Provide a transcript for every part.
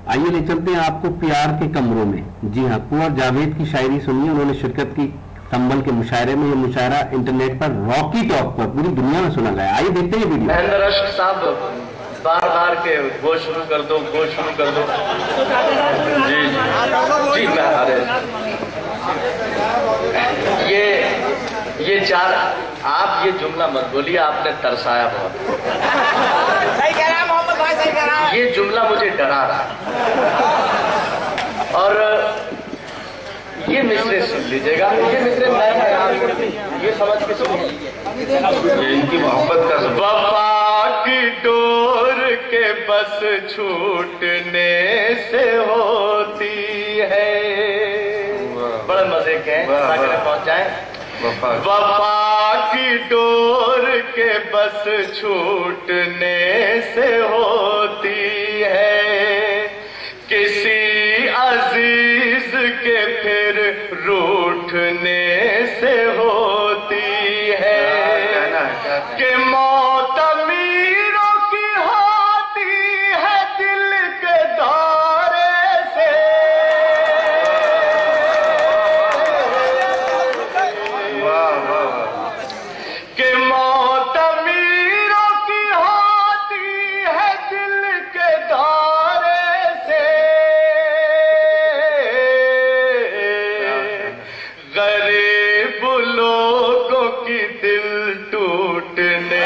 आइए ले चलते हैं आपको प्यार के कमरों में। जी हाँ, कुंवर जावेद की शायरी सुनिए, उन्होंने शिरकत की संभल के मुशायरे में। ये मुशायरा इंटरनेट पर रॉकी टॉक पर पूरी दुनिया में सुना गया। आइए देखते हैं वीडियो। महेंद्र अश्क साहब बार बार के गो शुरू कर दो, गो शुरू कर दो। जी जी मैं अरे ये चार आप ये जुमला मत बोलिए, आपने तरसाया बहुत। सही कह रहा है मोहम्मद भाई, सही कह रहा है। ये जुमला मुझे डरा रहा है। और ये मिसरे सुन लीजिएगा, ये मिसरे मैं ये समझ के सुनिए, ये इनकी मोहब्बत का वफा की डोर के बस छूटने से होती है। बड़े मजे के हैं, पहुंच जाए। वफा की डोर के बस छूटने से होती है, किसी अजीज के फिर रूठने से होती है, कि मौत अमीरों की होती है दिल के दौरे से, कि मौत अमीरों की होती है दिल के दौरे से, गरीब लोगों की दिल टूटने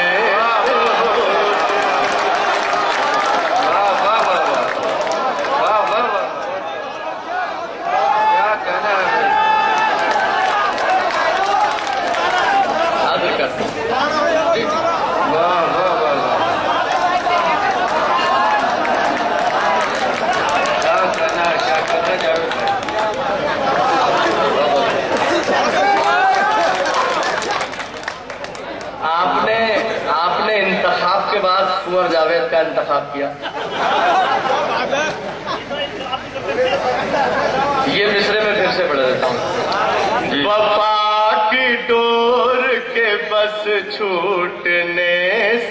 आपने इंतखाब के बाद कुंवर जावेद का इंतखाब किया। ये मिसरे में फिर से पढ़ देता हूँ। वफा की डोर के बस छूटने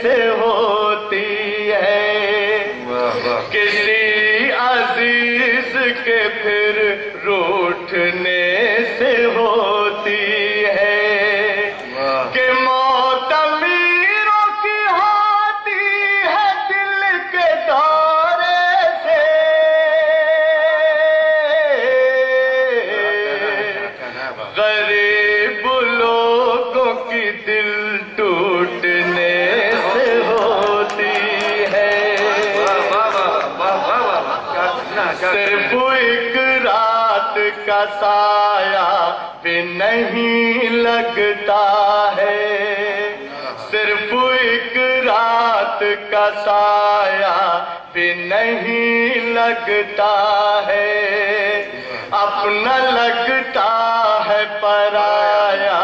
से होती है, किसी अजीज के फिर रूठने से होती है, कि मौत अमीरों की होती है दिल के दौरे से, गरीब लोगों की दिल टूटने से होती है, सिर्फ एक रात का साया भी नहीं लगता है, सिर्फ एक रात का साया भी नहीं लगता है, अपना लगता है पराया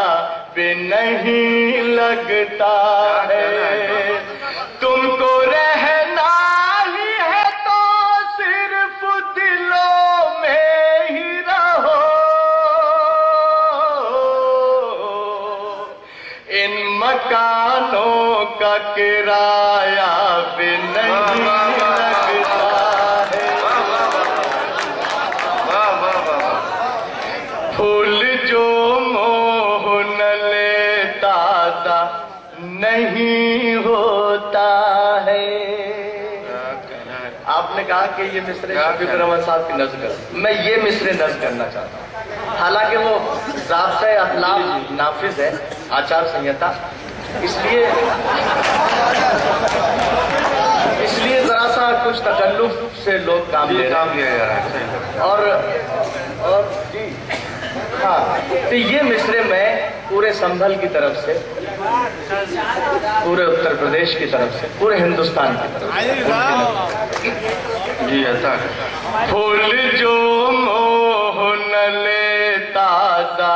भी नहीं लगता है, तुमको रहना ही है तो सिर्फ दिलों में ही रहो, इन मकानों का किराया भी नहीं लगता है, फूल जो मोह न लेता सा नहीं होता है। आपने कहा कि ये मिसरे शफीक रहमान साहब की नज़्म कर, मैं ये मिसरे नज़्म करना चाहता हूँ। हालांकि वो ज़ाब्ता अखलाक नाफिज है, आचार संहिता, इसलिए जरा सा कुछ तकल्लुफ से लोग काम ले रहे हैं। और जी हाँ, तो ये मिसरे मैं पूरे संभल की तरफ से, पूरे उत्तर प्रदेश की तरफ से, पूरे हिंदुस्तान की तरफ से जी ऐसा। फूल जो मोह न लेता सा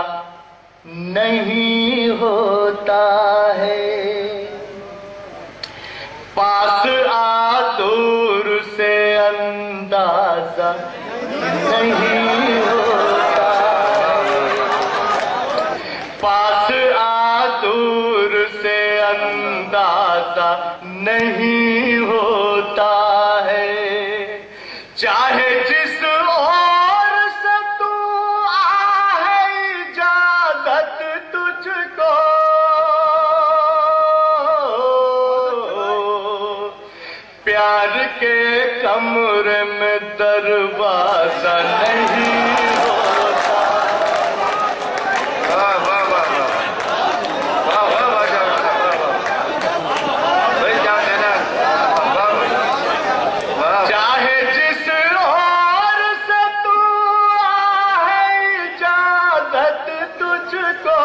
नहीं होता है, पास आ दूर से अंदाजा नहीं होता, पास आ दूर से अंदाजा नहीं होता है, चाहे जिस ओर से तू आहे इजाजत तुझको, प्यार के कमरे में दरवाजा नहीं होता। वाह वाह वाह वाह वाह वाह भाई क्या कहना। चाहे जिस ओर से तू आहे इजाजत तुझको,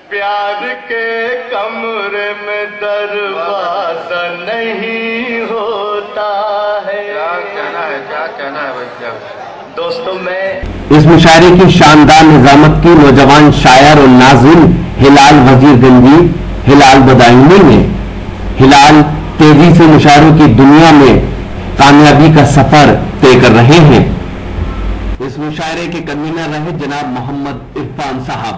प्यार के कमरे में दरवाजा नहीं होता है। क्या कहना है, क्या कहना है भाई, क्या दोस्तों। मैं इस मुशायरे की शानदार निजामत की नौजवान शायर और नाज़िम हिलाल वजीरगंजी, हिलाल बदायूनी ने हिलाल तेजी से मुशायरों की दुनिया में कामयाबी का सफर तय कर रहे हैं। इस मुशायरे के कन्वीनर रहे जनाब मोहम्मद इरफान साहब।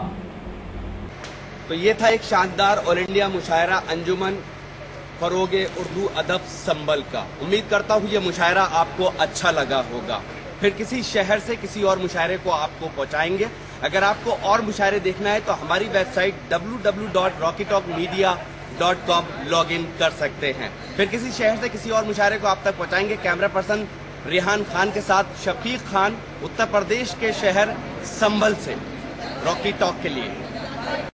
तो ये था एक शानदार ऑल इंडिया मुशायरा अंजुमन फरोगे उर्दू अदब संबल का। उम्मीद करता हूँ ये मुशायरा आपको अच्छा लगा होगा। फिर किसी शहर से किसी और मुशायरे को आपको पहुंचाएंगे। अगर आपको और मुशायरे देखना है तो हमारी वेबसाइट www.rockytalkmedia.com लॉग इन कर सकते हैं। फिर किसी शहर से किसी और मुशायरे को आप तक पहुंचाएंगे कैमरा पर्सन रिहान खान के साथ शफीक खान, उत्तर प्रदेश के शहर संभल से रॉकी टॉक के लिए।